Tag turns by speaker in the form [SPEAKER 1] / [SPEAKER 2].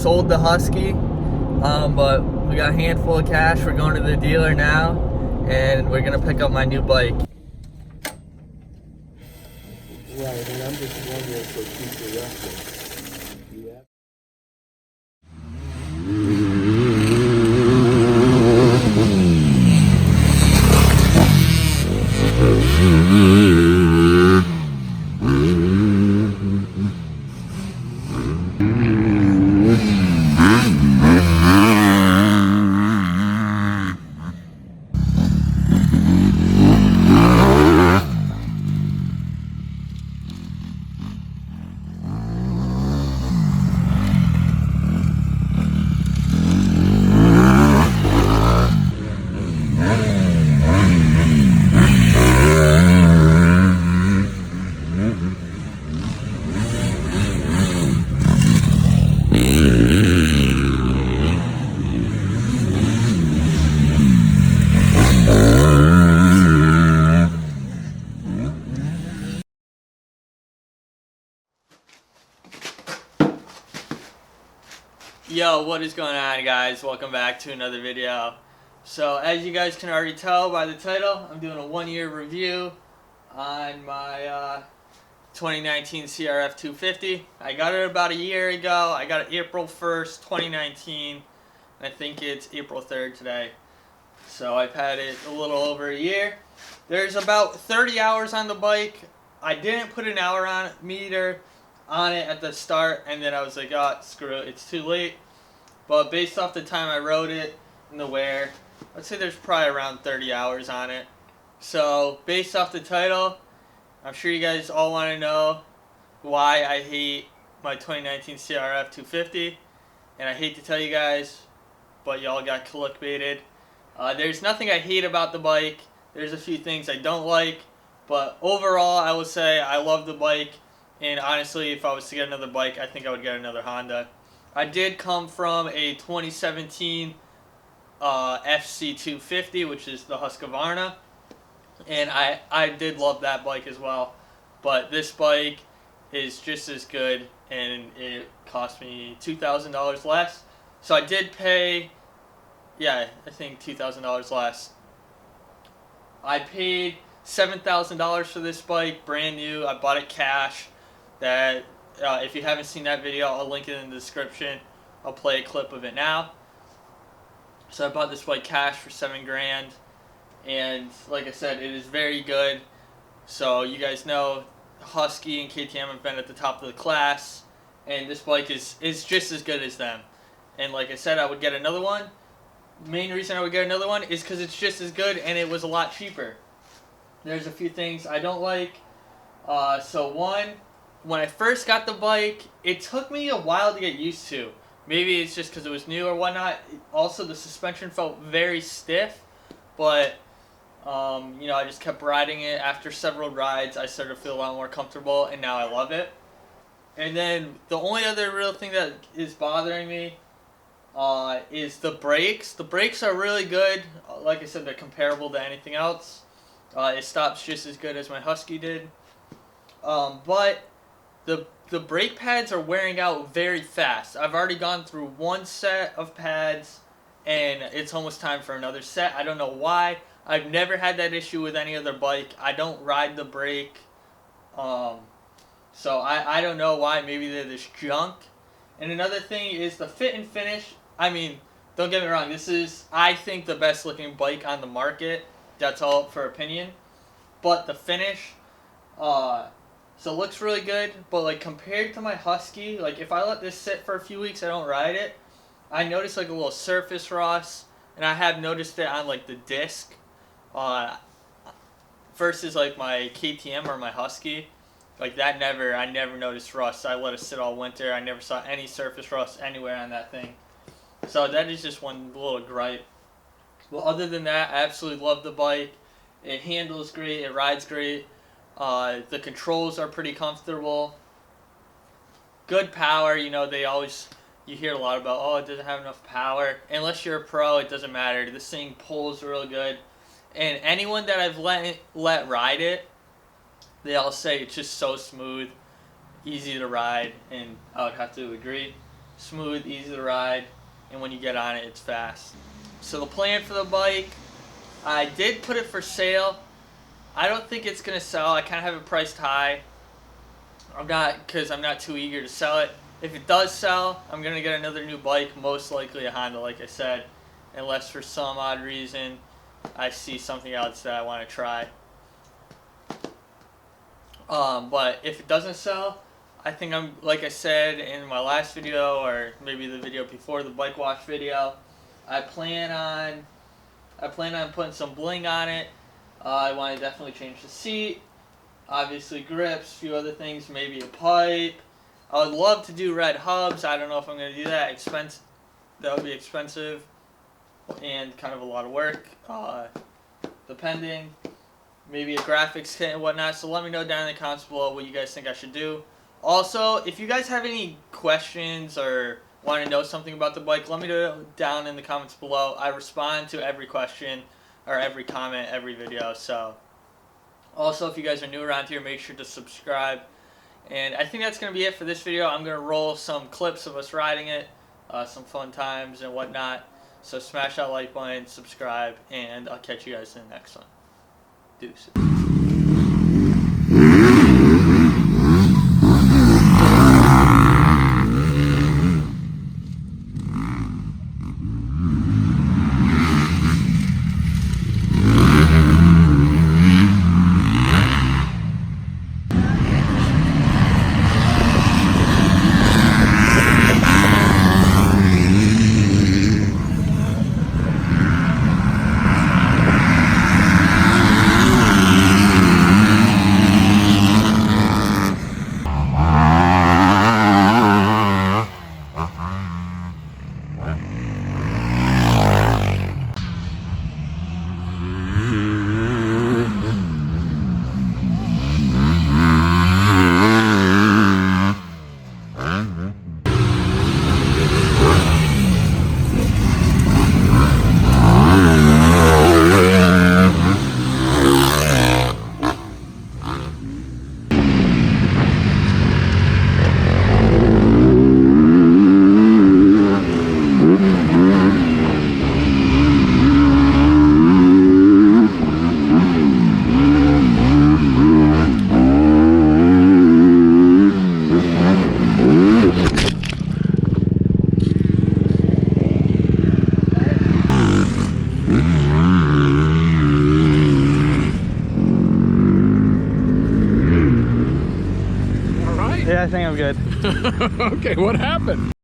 [SPEAKER 1] sold the Husky, but we got a handful of cash. We're going to the dealer now, and we're gonna pick up my new bike.
[SPEAKER 2] Right, and I'm just wondering for future reference.
[SPEAKER 1] Yo, what is going on, guys? Welcome back to another video. So as you guys can already tell by the title, I'm doing a 1-year review on my 2019 CRF250. I got it about a year ago. I got it April 1st, 2019. I think it's April 3rd today. So I've had it a little over a year. There's about 30 hours on the bike. I didn't put an hour meter on it at the start, and then I was like, oh, screw it, it's too late. But based off the time I rode it and the wear, I'd say there's probably around 30 hours on it. So based off the title, I'm sure you guys all want to know why I hate my 2019 CRF 250, and I hate to tell you guys, but y'all got clickbaited. There's nothing I hate about the bike. There's a few things I don't like, but overall I would say I love the bike. And honestly, if I was to get another bike, I think I would get another Honda. I did come from a 2017 FC250, which is the Husqvarna, and I did love that bike as well. But this bike is just as good, and it cost me $2,000 less. So I did pay, yeah, I think $2,000 less. I paid $7,000 for this bike, brand new. I bought it cash. That if you haven't seen that video, I'll link it in the description. I'll play a clip of it now. So I bought this bike cash for $7 grand, and like I said, it is very good. So you guys know Husky and KTM have been at the top of the class, and this bike is just as good as them. And like I said, I would get another one. Main reason I would get another one is because it's just as good and it was a lot cheaper. There's a few things I don't like. So one, when I first got the bike, it took me a while to get used to. Maybe it's just because it was new or whatnot. Also, the suspension felt very stiff, but you know, I just kept riding it. After several rides, I started to feel a lot more comfortable, and now I love it. And then the only other real thing that is bothering me is the brakes. The brakes are really good. Like I said, they're comparable to anything else. It stops just as good as my Husky did. But the brake pads are wearing out very fast. I've already gone through one set of pads, and it's almost time for another set. I don't know why. I've never had that issue with any other bike. I don't ride the brake. So I don't know why. Maybe they're this junk. And another thing is the fit and finish. I mean, don't get me wrong. This is, I think, the best looking bike on the market. That's all up for opinion. But the finish, so it looks really good, but like compared to my Husky, like if I let this sit for a few weeks, I don't ride it, I notice like a little surface rust, and I have noticed it on like the disc, versus like my KTM or my Husky. Like that I never noticed rust. I let it sit all winter. I never saw any surface rust anywhere on that thing. So that is just one little gripe. Well, other than that, I absolutely love the bike. It handles great. It rides great. The controls are pretty comfortable. Good power. You know, you hear a lot about, oh, it doesn't have enough power. Unless you're a pro, it doesn't matter. This thing pulls real good. And anyone that I've let ride it, they all say it's just so smooth, easy to ride, and I would have to agree. smooth, easy to ride, and when you get on it, it's fast. So the plan for the bike, I did put it for sale. I don't think it's gonna sell. I kind of have it priced high. Because I'm not too eager to sell it. If it does sell, I'm gonna get another new bike, most likely a Honda, like I said, unless for some odd reason I see something else that I want to try. But if it doesn't sell, I think like I said in my last video, or maybe the video before the bike wash video, I plan on putting some bling on it. I want to definitely change the seat, obviously grips, a few other things, maybe a pipe. I would love to do red hubs. I don't know if I'm going to do that. That would be expensive and kind of a lot of work, depending. Maybe a graphics kit and whatnot. So let me know down in the comments below what you guys think I should do. Also, if you guys have any questions or want to know something about the bike, let me know down in the comments below. I respond to every question or every comment, every video. So also, if you guys are new around here, make sure to subscribe. And I think that's going to be it for this video. I'm going to roll some clips of us riding it, some fun times and whatnot. So smash that like button, subscribe, and I'll catch you guys in the next one. Deuces.
[SPEAKER 3] Yeah, I think I'm good.
[SPEAKER 4] Okay, what happened?